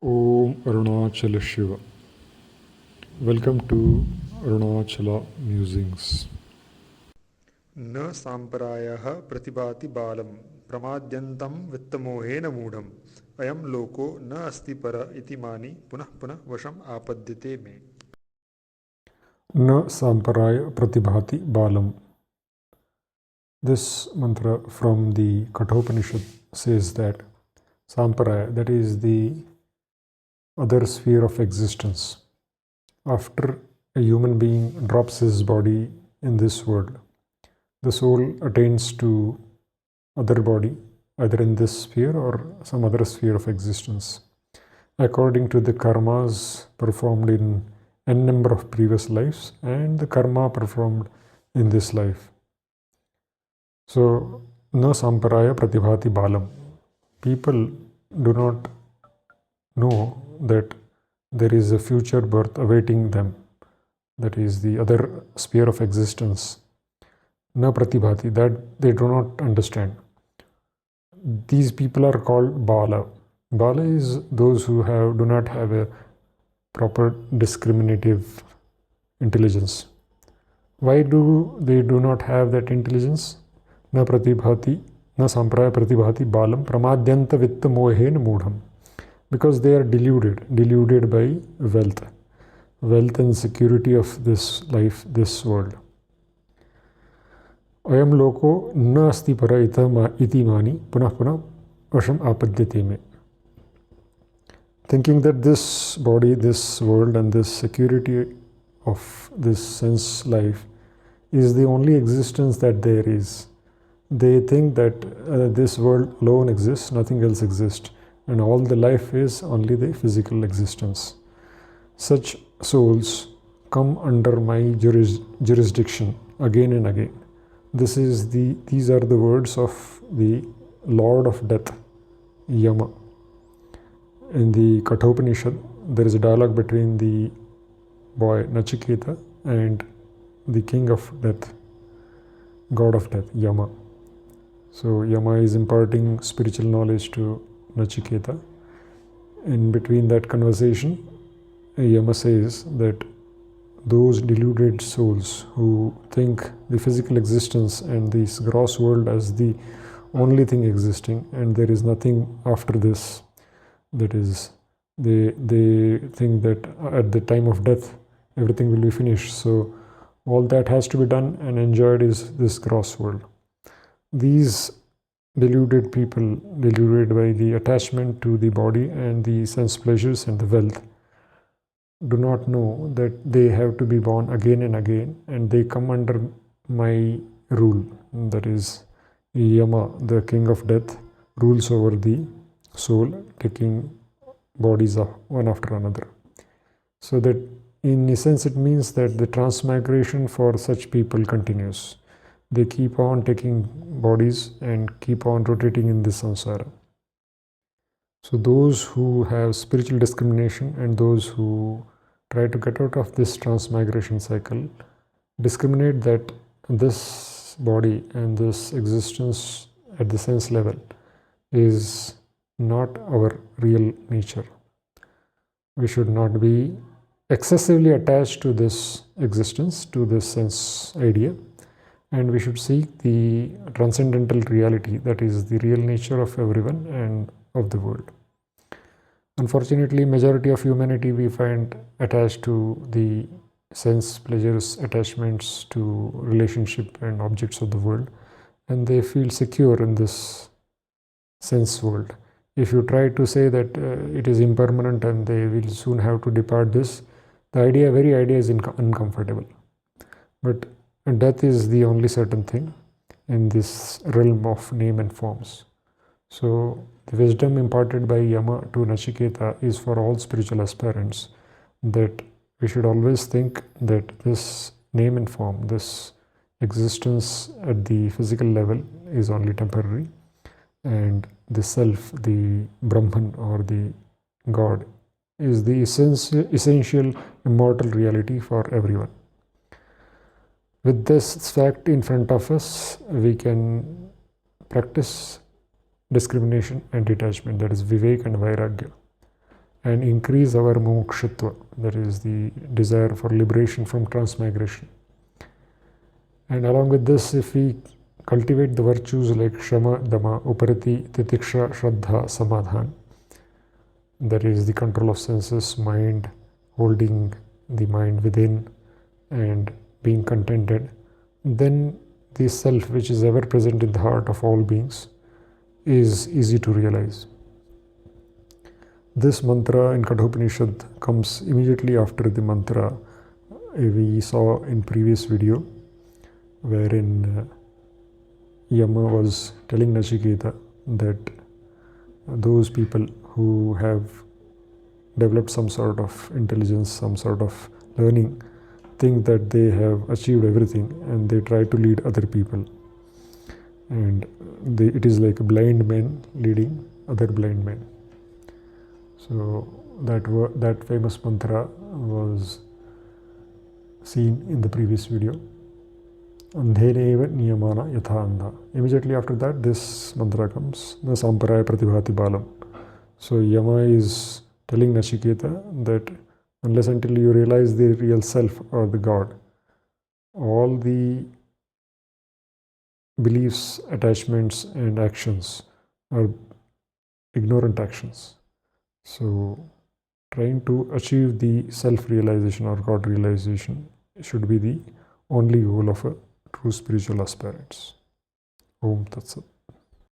Om Arunachala Shiva. Welcome to Arunachala Musings. न साम्परायः प्रतिभाति बालं प्रमाद्यन्तं वित्तमोहेन मूढम् अयं लोको न अस्ति पर इति मानि पुनः पुनः वशम् आपद्यते मे. Na Samparaya Pratibhati Balam. This mantra from the Katha Upanishad says that Samparaya, that is the other sphere of existence. After a human being drops his body in this world, the soul attains to other body, either in this sphere or some other sphere of existence, according to the karmas performed in n number of previous lives and the karma performed in this life. So, na samparaya pratibhati balam. People do not know that there is a future birth awaiting them, that is the other sphere of existence. Na pratibhati, that they do not understand. These people are called bala. Bala is those who do not have a proper discriminative intelligence. Why do they do not have that intelligence? Na pratibhati, na sampraya pratibhati balam pramadyanta vitta mohen moodham. Because they are deluded by wealth and security of this life, this world. Ayam loko na asti para iti mani punah punah vasham apadyate me. Thinking that this body, this world and this security of this sense life is the only existence that there is. They think that this world alone exists, nothing else exists, and all the life is only the physical existence. Such souls come under my jurisdiction again and again. These are the words of the Lord of Death, Yama. In the Katha Upanishad, there is a dialogue between the boy Nachiketa and the king of death, god of death, Yama. So Yama is imparting spiritual knowledge to Nachiketa. In between that conversation, Yama says that those deluded souls who think the physical existence and this gross world as the only thing existing and there is nothing after this, that is, they think that at the time of death everything will be finished, so all that has to be done and enjoyed is this gross world. These deluded people, deluded by the attachment to the body and the sense pleasures and the wealth, do not know that they have to be born again and again, and they come under my rule. That is, Yama, the king of death, rules over the soul, taking bodies one after another. So that in essence it means that the transmigration for such people continues. They keep on taking bodies and keep on rotating in this samsara. So those who have spiritual discrimination and those who try to get out of this transmigration cycle discriminate that this body and this existence at the sense level is not our real nature. We should not be excessively attached to this existence, to this sense idea, and we should seek the transcendental reality, that is the real nature of everyone and of the world. Unfortunately, majority of humanity we find attached to the sense pleasures, attachments to relationship and objects of the world, and they feel secure in this sense world. If you try to say that it is impermanent and they will soon have to depart this, the very idea is uncomfortable. But death is the only certain thing in this realm of name and forms. So the wisdom imparted by Yama to Nachiketa is for all spiritual aspirants, that we should always think that this name and form, this existence at the physical level is only temporary, and the self, the Brahman or the God, is the essential immortal reality for everyone. With this fact in front of us, we can practice discrimination and detachment, that is viveka and vairagya. and increase our mumukshutva, that is the desire for liberation from transmigration. And along with this, if we cultivate the virtues like Shama, Dama, Uparati, Titiksha, Shraddha, Samadhan, that is the control of senses, mind, holding the mind within and being contented, then the self which is ever present in the heart of all beings is easy to realize. This mantra in Katha Upanishad comes immediately after the mantra we saw in previous video, wherein Yama was telling Nachiketa that those people who have developed some sort of intelligence, some sort of learning, think that they have achieved everything and they try to lead other people. And it is like blind men leading other blind men. So that famous mantra was seen in the previous video. Andheneva niyamana yatha andha. Immediately after that, this mantra comes, na samparaya pratibhati balam. So Yama is telling Nachiketa that unless until you realize the real self or the God, all the beliefs, attachments and actions are ignorant actions. So trying to achieve the self-realization or God realization should be the only goal of a true spiritual aspirants. Om Tat Sat.